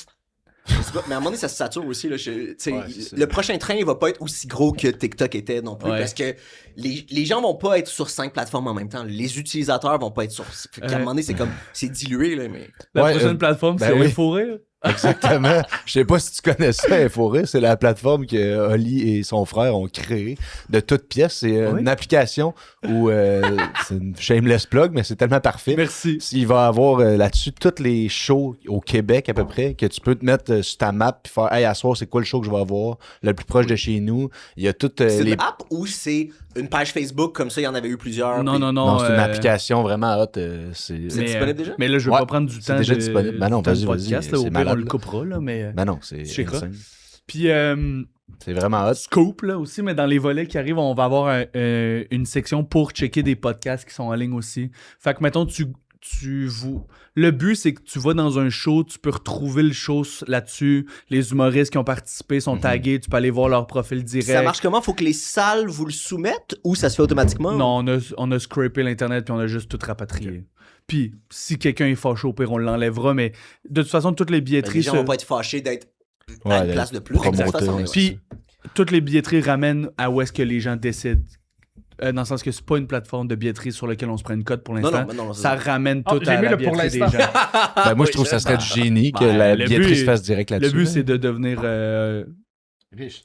Je sais pas, mais à un moment donné, ça se sature aussi. Là, tu sais, Ouais, c'est ça. le prochain train, il va pas être aussi gros que TikTok était non plus. Ouais. Parce que les gens vont pas être sur 5 plateformes en même temps. Les utilisateurs vont pas être sur. Fait qu'à un moment donné, c'est comme. C'est dilué, là, mais. La Ouais, prochaine plateforme, ben c'est oui. Inforé. Exactement. Je sais pas si tu connais ça, Inforé. C'est la plateforme que Oli et son frère ont créée de toutes pièces. C'est Oui. une application où c'est une shameless plug, mais c'est tellement parfait. Merci. Il va avoir là-dessus tous les shows au Québec à peu près que tu peux te mettre sur ta map et faire hey, à soir, c'est quoi le show que je vais avoir le plus proche de chez nous. Il y a toutes C'est les. une app ou c'est une page Facebook comme ça, il y en avait eu plusieurs. Non, puis- non, non. Non, c'est une application vraiment hot. C'est disponible déjà? Mais là, je vais Ouais, pas prendre du c'est temps déjà de, disponible. Ben non, du temps de vas-y, podcast, vas-y, là, au c'est pire, malade, on le là. coupera, là, mais... Ben non, c'est Je sais quoi. insane. Puis, C'est vraiment hot. Scoop, là, aussi, mais dans les volets qui arrivent, on va avoir une section pour checker des podcasts qui sont en ligne aussi. Fait que, mettons, le but, c'est que tu vas dans un show, tu peux retrouver le show là-dessus. Les humoristes qui ont participé sont tagués, tu peux aller voir leur profil direct. Ça marche comment? Faut que les salles vous le soumettent ou ça se fait automatiquement? Non, on a scrapé l'Internet puis on a juste tout rapatrié. Puis, si quelqu'un est fâché, au pire, on l'enlèvera, mais de toute façon, toutes les Ben, billetteries... les gens vont pas être fâchés d'être à Ouais, une d'être place de plus. de toute promoté, façon, ouais. mais ouais. Puis, toutes les billetteries ramènent à où est-ce que les gens décident. Dans le sens que c'est pas une plateforme de billetterie sur laquelle on se prend une cote pour Non, l'instant. non, c'est Ça ramène Oh, tout j'ai à mis la le pour billetterie des gens. l'instant. Ben, moi, je trouve que ça serait du génie que Ben, la le billetterie but se fasse direct Le là-dessus. but, c'est de devenir... Riche.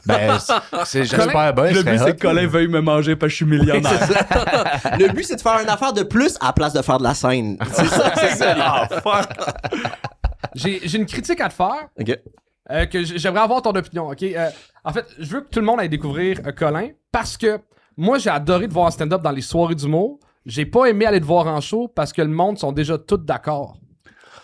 Ben, j'espère bien. Le but, c'est que Colin veuille me manger parce que je suis millionnaire. Le but, c'est de faire une affaire de plus à la place de faire de la scène. C'est ça, c'est ça. J'ai une critique à te faire. Ok. Que j'aimerais avoir ton opinion, ok? En fait, je veux que tout le monde aille découvrir Colin parce que moi, j'ai adoré te voir en stand-up dans les soirées d'humour. J'ai pas aimé aller te voir en show parce que le monde sont déjà tous d'accord.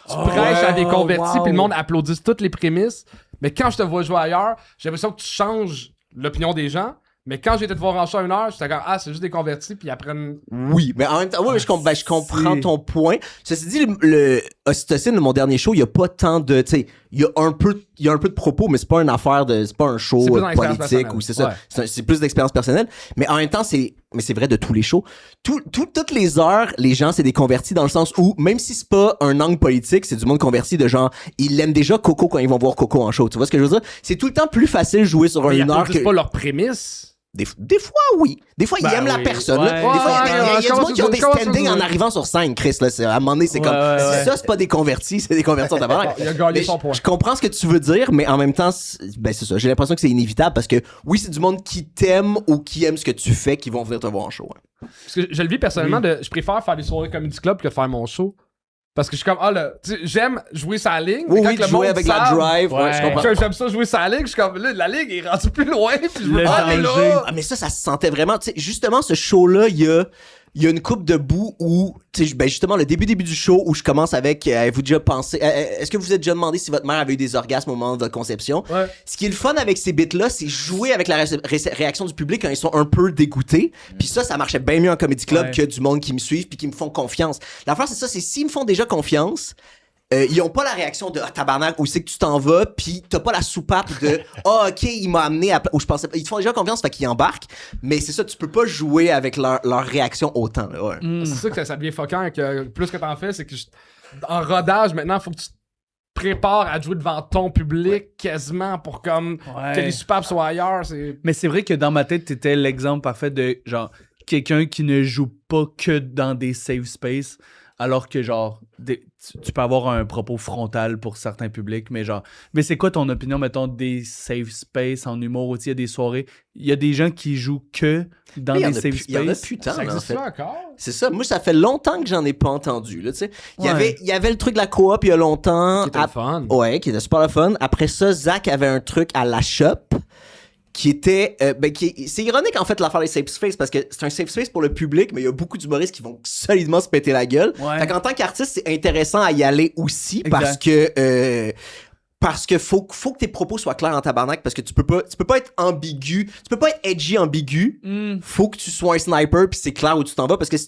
Tu prêches à des convertis wow. puis le monde applaudisse toutes les prémices. Mais quand je te vois jouer ailleurs, j'ai l'impression que tu changes l'opinion des gens. Mais quand j'ai été te voir en show à 1 heure, j'étais comme, c'est juste des convertis puis ils apprennent. Oui, mais en même temps, je comprends ton point. Ceci dit, le Ocytocine, mon dernier show, il y a pas tant de, tu sais, il y a un peu de propos, mais c'est pas une affaire de, c'est pas un show C'est plus dans l'expérience politique personnelle. ou c'est ça. Ouais. C'est plus d'expérience personnelle. Mais en même temps, c'est vrai de tous les shows. Toutes les heures, les gens, c'est des convertis dans le sens où, même si c'est pas un angle politique, c'est du monde converti de genre, ils aiment déjà Coco quand ils vont voir Coco en show. Tu vois ce que je veux dire? C'est tout le temps plus facile de jouer sur Mais ils une heure applaudissent que. pas leurs prémices. Des fois, oui. Des fois, Ben ils aiment la oui. personne. Ouais. là. Des fois, il y a Ouais, du monde qui ont des je commence à standings dire. en arrivant sur scène, Chris. Là. À un moment donné, c'est Ouais, comme. ouais. Ça, c'est pas des convertis, c'est des convertis en tabarnak. Il a gagné Mais son point. Je comprends ce que tu veux dire, mais en même temps, c'est ça. J'ai l'impression que c'est inévitable parce que oui, c'est du monde qui t'aime ou qui aime ce que tu fais qui vont venir te voir en show. hein. Parce que je le vis personnellement, je préfère faire des soirées comedy club que de faire mon show. Parce que je suis comme, tu sais, j'aime jouer sa ligne. Oui, mais oui, quand le jouer monde avec la savent, drive. Ouais, je comprends. J'aime ça jouer sa ligne. Je suis comme, là, la ligne est rendue plus loin. Puis je veux Le pas aller danger. là. Ah, mais ça se sentait vraiment. Tu sais, justement, ce show-là, il y a une coupe de bout où, tu sais, justement, le début du show où je commence avec, avez-vous déjà pensé, est-ce que vous vous êtes déjà demandé si votre mère avait eu des orgasmes au moment de votre conception? Ouais. Ce qui est le fun avec ces bits-là, c'est jouer avec la réaction du public quand ils sont un peu dégoûtés. Puis ça marchait bien mieux en comedy club Ouais. que du monde qui me suivent puis qui me font confiance. L'affaire, c'est ça, c'est s'ils me font déjà confiance, ils ont pas la réaction de tabarnak, où c'est que tu t'en vas, puis t'as pas la soupape de ok, il m'a amené à où je pensais. Ils te font déjà confiance, fait qu'ils embarquent, mais c'est ça, tu peux pas jouer avec leur réaction autant. Là, ouais. C'est ça que ça devient fuckant. Que plus que t'en fais, c'est que en rodage, maintenant, faut que tu te prépares à jouer devant ton public quasiment pour comme que les soupapes soient ailleurs. Mais c'est vrai que dans ma tête, t'étais l'exemple parfait de genre quelqu'un qui ne joue pas que dans des safe space, alors que genre tu peux avoir un propos frontal pour certains publics, mais genre, mais c'est quoi ton opinion, mettons, des safe space en humour, il y a des soirées, il y a des gens qui jouent que dans Mais des safe il y en a space. plus tant, Ça là, en existe fait. ça encore? C'est ça. Moi, ça fait longtemps que j'en ai pas entendu. Là, tu sais. Il Ouais. y avait le truc de la coop il y a longtemps. Qui était le fun. Ouais, qui était super le fun. Après ça, Zach avait un truc à la shop qui était c'est ironique en fait l'affaire des safe space parce que c'est un safe space pour le public mais il y a beaucoup d'humoristes qui vont solidement se péter la gueule. Ouais. Fait qu'en tant qu'artiste c'est intéressant à y aller aussi Exact. parce que faut que tes propos soient clairs en tabarnak parce que tu peux pas être ambigu, tu peux pas être edgy ambigu. Faut que tu sois un sniper puis c'est clair où tu t'en vas parce que si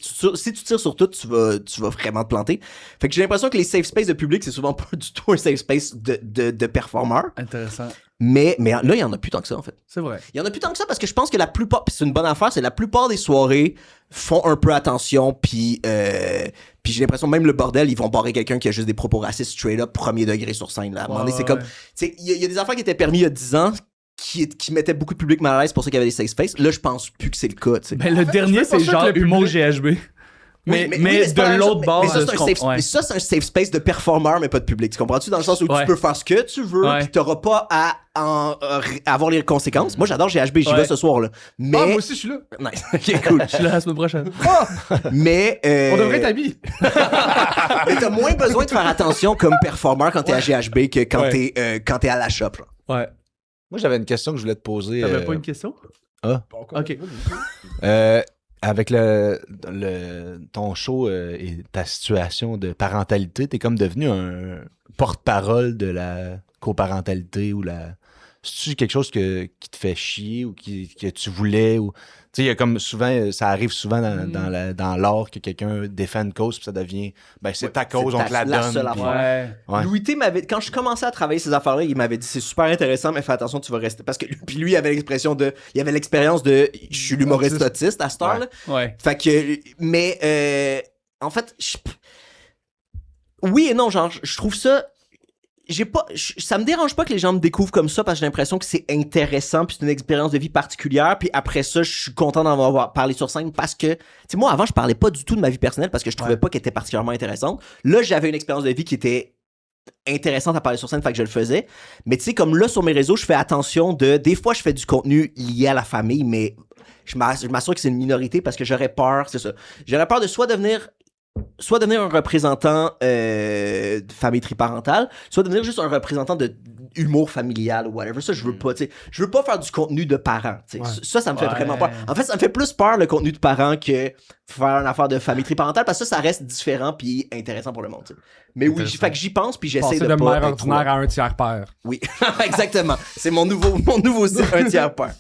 tu tires sur tout, tu vas vraiment te planter. Fait que j'ai l'impression que les safe space de public c'est souvent pas du tout un safe space de performeur. Intéressant. Mais là il y en a plus tant que ça en fait. C'est vrai. Il y en a plus tant que ça parce que je pense que la plupart, pis c'est une bonne affaire, c'est la plupart des soirées font un peu attention puis j'ai l'impression même le bordel, ils vont barrer quelqu'un qui a juste des propos racistes straight up premier degré sur scène là. À un moment donné, c'est comme tu sais il y a des affaires qui étaient permis il y a 10 ans qui mettaient beaucoup de public mal à l'aise pour ça qu'il y avait des safe space. Là, je pense plus que c'est le cas, tu sais. Ben, le fait, dernier, je suis pas c'est sûr que genre le public- humour GHB. Mais c'est pas la de même l'autre chose. bord, Mais ça, je c'est un comprends. safe, Ouais. mais ça, c'est un safe space de performeur, mais pas de public. Tu comprends-tu? Dans le sens où Ouais. tu peux faire ce que tu veux, Ouais. pis t'auras pas à avoir les conséquences. Moi, j'adore GHB, j'y Ouais. vais ce soir, là. Mais... Ah, moi aussi, je suis là. Nice. Ok, cool. Je suis là la semaine prochaine. Mais... On devrait être amis. Mais t'as moins besoin de faire attention comme performeur quand t'es à GHB que quand Ouais. t'es à la shop, genre. Ouais. Moi, j'avais une question que je voulais te poser. T'avais pas une question? Ok. Avec ton show et ta situation de parentalité, t'es comme devenu un porte-parole de la coparentalité ou la... C'est-tu quelque chose qui te fait chier ou que tu voulais ou... Tu sais, il y a comme souvent, ça arrive souvent dans l'art que quelqu'un défend une cause puis ça devient, ben c'est ta cause, on te la donne. seule puis- affaire. Ouais. Ouais. Louis T m'avait, quand je commençais à travailler ces affaires-là, il m'avait dit c'est super intéressant, mais fais attention, tu vas rester. Parce que puis lui, il avait l'expression de, il avait l'expérience de, je suis l'humoriste autiste à cette heure-là. Ouais. Fait que, mais en fait, oui et non, genre, je trouve ça. Ça me dérange pas que les gens me découvrent comme ça parce que j'ai l'impression que c'est intéressant puis c'est une expérience de vie particulière puis après ça je suis content d'en avoir parlé sur scène parce que tu sais moi avant je parlais pas du tout de ma vie personnelle parce que je trouvais pas qu'elle était particulièrement intéressante. Là j'avais une expérience de vie qui était intéressante à parler sur scène, fait que je le faisais. Mais tu sais comme là sur mes réseaux je fais attention des fois je fais du contenu lié à la famille mais je m'assure que c'est une minorité parce que j'aurais peur, c'est ça. J'aurais peur de soit devenir un représentant de famille triparentale, soit devenir juste un représentant de humour familial ou whatever. Ça, je veux pas, tu sais. Je veux pas faire du contenu de parents, tu sais. Ouais. Ça me fait vraiment peur. En fait, ça me fait plus peur le contenu de parents que faire une affaire de famille triparentale parce que ça reste différent puis intéressant pour le monde, tu sais. Mais oui, fait que j'y pense puis j'essaie Passer de de pas mère être ordinaire trop- à un tiers-père. Oui, exactement. C'est mon nouveau site, un tiers père.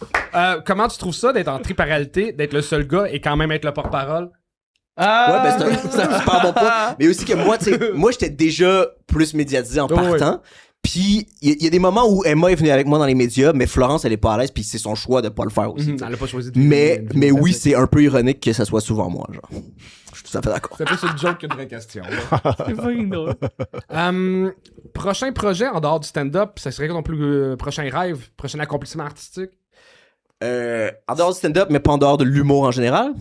Comment tu trouves ça d'être en triparalité, d'être le seul gars et quand même être le porte-parole? Ouais, ben c'est un super bon point. Mais aussi que moi, tu sais, moi, j'étais déjà plus médiatisé en Oh, partant. Puis, il y a des moments où Emma est venue avec moi dans les médias, mais Florence, elle est pas à l'aise, puis c'est son choix de pas le faire aussi. tu sais. Elle a pas choisi de Mais oui, c'est un peu ironique que ça soit souvent moi, genre. Je suis tout à fait d'accord. C'est plus une joke qu'une vraie question. là. C'est fucking drôle. Prochain projet en dehors du stand-up, ça serait quoi ton plus prochain rêve, prochain accomplissement artistique? En dehors du stand-up, mais pas en dehors de l'humour en général.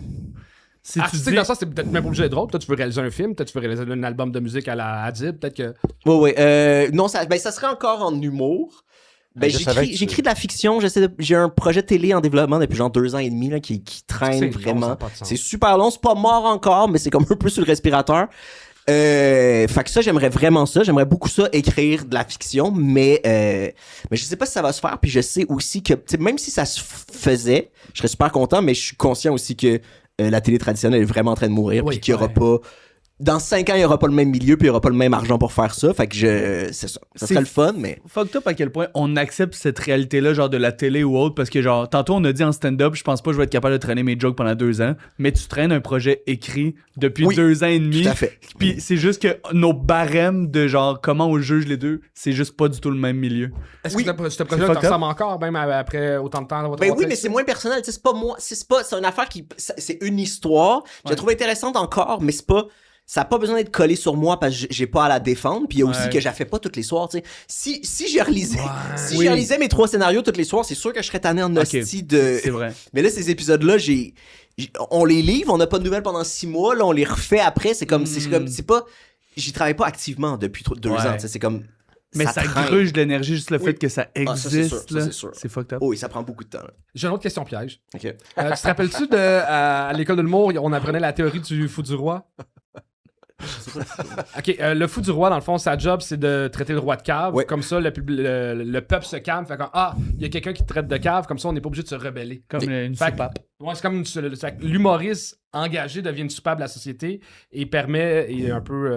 Si tu Artistique dis... dans ça, c'est peut-être même pas obligé d'être drôle. Peut-être tu veux réaliser un film, peut-être tu veux réaliser un album de musique à la Adib, peut-être que... Ouais. Non, ça serait encore en humour. Ben, Je savais que j'écris de la fiction. J'ai un projet de télé en développement depuis genre 2 ans et demi là, qui traîne C'est long, ça vraiment. a pas de sens. C'est super long. C'est pas mort encore, mais c'est comme un peu sur le respirateur. Fait que ça, j'aimerais vraiment ça. J'aimerais beaucoup ça, écrire de la fiction, mais je sais pas si ça va se faire. Puis je sais aussi que, tu sais, même si ça se faisait, je serais super content, mais je suis conscient aussi que la télé traditionnelle est vraiment en train de mourir. Oui, Puis qu'il y aura ouais. pas. Dans 5 ans, il y aura pas le même milieu, puis il y aura pas le même argent pour faire ça. Fait que c'est ça. Ça serait le fun, mais. Fucked up à quel point on accepte cette réalité-là, genre de la télé ou autre, parce que genre, tantôt on a dit en stand-up, je pense pas que je vais être capable de traîner mes jokes pendant 2 ans, mais tu traînes un projet écrit depuis Oui, 2 ans et demi. Tout à fait. Puis c'est juste que nos barèmes de genre comment on juge les deux, c'est juste pas du tout le même milieu. Est-ce Oui. que ce C'est projet te fucked up. ressemble encore, même après autant de temps? Dans votre Ben oui, retraite? mais c'est moins personnel. Tu sais, c'est pas moi. C'est une affaire c'est une histoire. Je la trouve intéressante encore, mais c'est pas. Ça n'a pas besoin d'être collé sur moi parce que j'ai pas à la défendre. Puis il y a aussi Ouais. que je la fais pas tous les soirs. Tu sais. Si je relisais, Oui. je relisais mes 3 scénarios tous les soirs, c'est sûr que je serais tanné en hostie de. C'est vrai. Mais là, ces épisodes-là, on les livre, on n'a pas de nouvelles pendant 6 mois, là, on les refait après. C'est comme, c'est pas. J'y travaille pas activement depuis 2 Ouais. ans. Tu sais, c'est comme. Mais ça traîne. gruge de l'énergie, juste le Oui. fait que ça Ah, ça, c'est existe. sûr, ça, là. c'est sûr. C'est fucked up. Oh, oui, ça prend beaucoup de temps. Là. J'ai une autre question piège. Ok. Tu te rappelles-tu à l'école de l'humour, on apprenait la théorie du fou du roi? Ok, le fou du roi, dans le fond, sa job, c'est de traiter le roi de cave. Ouais. Comme ça, le peuple se calme. Fait il y a quelqu'un qui te traite de cave. Comme ça, on n'est pas obligé de se rebeller. Comme une Fait que- soupape. Ouais, c'est comme l'humoriste engagé devient une soupape de la société et permet,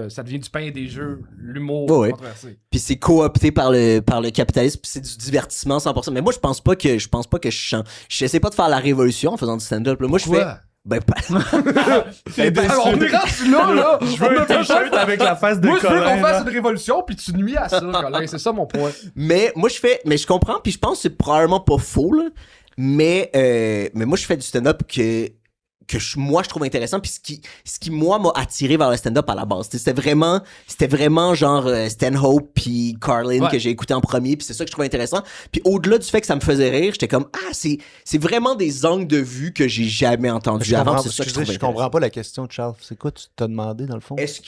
ça devient du pain et des jeux, l'humour Ouais. controversé. Puis c'est coopté par le capitalisme, puis c'est du divertissement 100%. Mais moi, je pense pas que je chante. J'essaie pas de faire la révolution en faisant du stand-up. Là. Moi, je fais. Ben, On est rendu là! Je veux un t-shirt avec la face de Moi, je veux Colin, qu'on fasse là. une révolution, puis tu nuis à ça, Colin. C'est ça mon point. mais moi, mais je comprends, puis je pense que c'est probablement pas faux, là. Mais moi, je fais du stand-up moi je trouve intéressant, puis ce qui moi m'a attiré vers le stand-up à la base, c'était vraiment genre Stanhope puis Carlin que j'ai écouté en premier, puis c'est ça que je trouvais intéressant. Puis au-delà du fait que ça me faisait rire, j'étais comme c'est vraiment des angles de vue que j'ai jamais entendus avant, c'est ça que je trouve Je comprends pas la question de Charles. C'est quoi tu t'as demandé dans le fond? Est-ce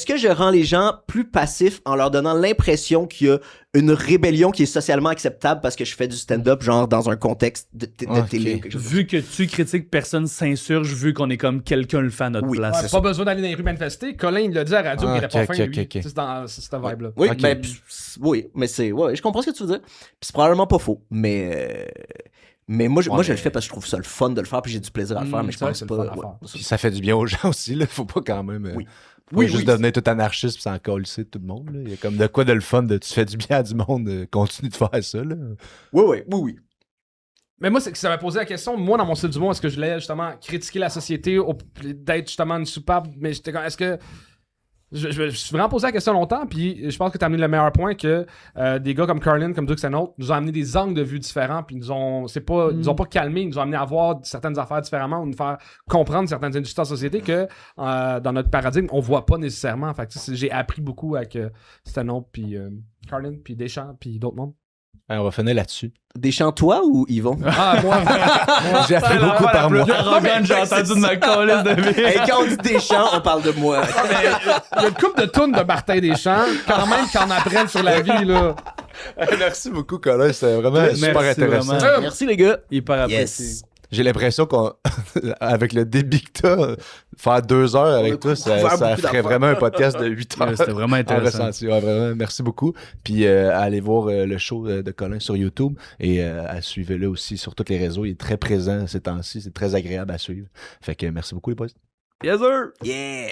que je rends les gens plus passifs en leur donnant l'impression qu'il y a une rébellion qui est socialement acceptable parce que je fais du stand-up genre dans un contexte de télé ou quelque chose? Vu que tu critiques, personne s'insurge vu qu'on est comme quelqu'un le fait à notre Oui. place. Ouais, pas besoin d'aller dans les rues manifester. Colin, il l'a dit à la radio qu'il était pas fin, lui. ok. C'est dans cette vibe-là. Oui, Ok. ben, oui, mais je comprends ce que tu veux dire. Puis c'est probablement pas faux, mais moi, moi je le fais parce que je trouve ça le fun de le faire, puis j'ai du plaisir à le faire, mais je c'est vrai pense que pas. c'est le fun à ouais, faire. Puis ça fait du bien aux gens aussi, là. Faut pas quand même. Oui. Faut Oui, juste oui. devenir tout anarchiste pis s'en coller tout le monde. Là. Il y a comme de quoi de le fun de tu fais du bien à du monde, continue de faire ça. Là. Oui. Mais moi, c'est que ça m'a posé la question. Moi, dans mon style d'humour, est-ce que je voulais justement critiquer la société, d'être justement une soupape? Mais j'étais comme, est-ce que. Je me suis vraiment posé la question longtemps, puis je pense que tu as amené le meilleur point que des gars comme Carlin, comme Dux et autres, nous ont amené des angles de vue différents, puis ils nous ont pas calmés, ils nous ont amené à voir certaines affaires différemment, ou nous faire comprendre certaines injustices en société que dans notre paradigme, on voit pas nécessairement. Fait que, j'ai appris beaucoup avec Stano, puis Carlin, puis Deschamps, puis d'autres mondes. On va finir là-dessus. Deschamps, toi ou Yvon? Ah, moi, J'ai appris beaucoup par moi. Arrogante, j'ai entendu de ma colisse de vie. Hey, quand on dit Deschamps, on parle de moi. il y a une couple de tunes de Martin Deschamps, quand même qu'on apprenne sur la vie, là. Merci beaucoup, Colin. C'était vraiment Merci, super intéressant. vraiment. Merci les gars. Hyper apprécié. Yes. J'ai l'impression qu'avec le débit que t'as, faire 2 heures avec On a toi, ça couvert ferait beaucoup d'affaires. vraiment un podcast de 8 heures. Ouais, c'était vraiment À intéressant. ressentir. Ouais, vraiment, merci beaucoup. Puis allez voir le show de Colin sur YouTube et suivez-le aussi sur tous les réseaux. Il est très présent ces temps-ci. C'est très agréable à suivre. Fait que merci beaucoup les boys. Yes, sir! Yeah.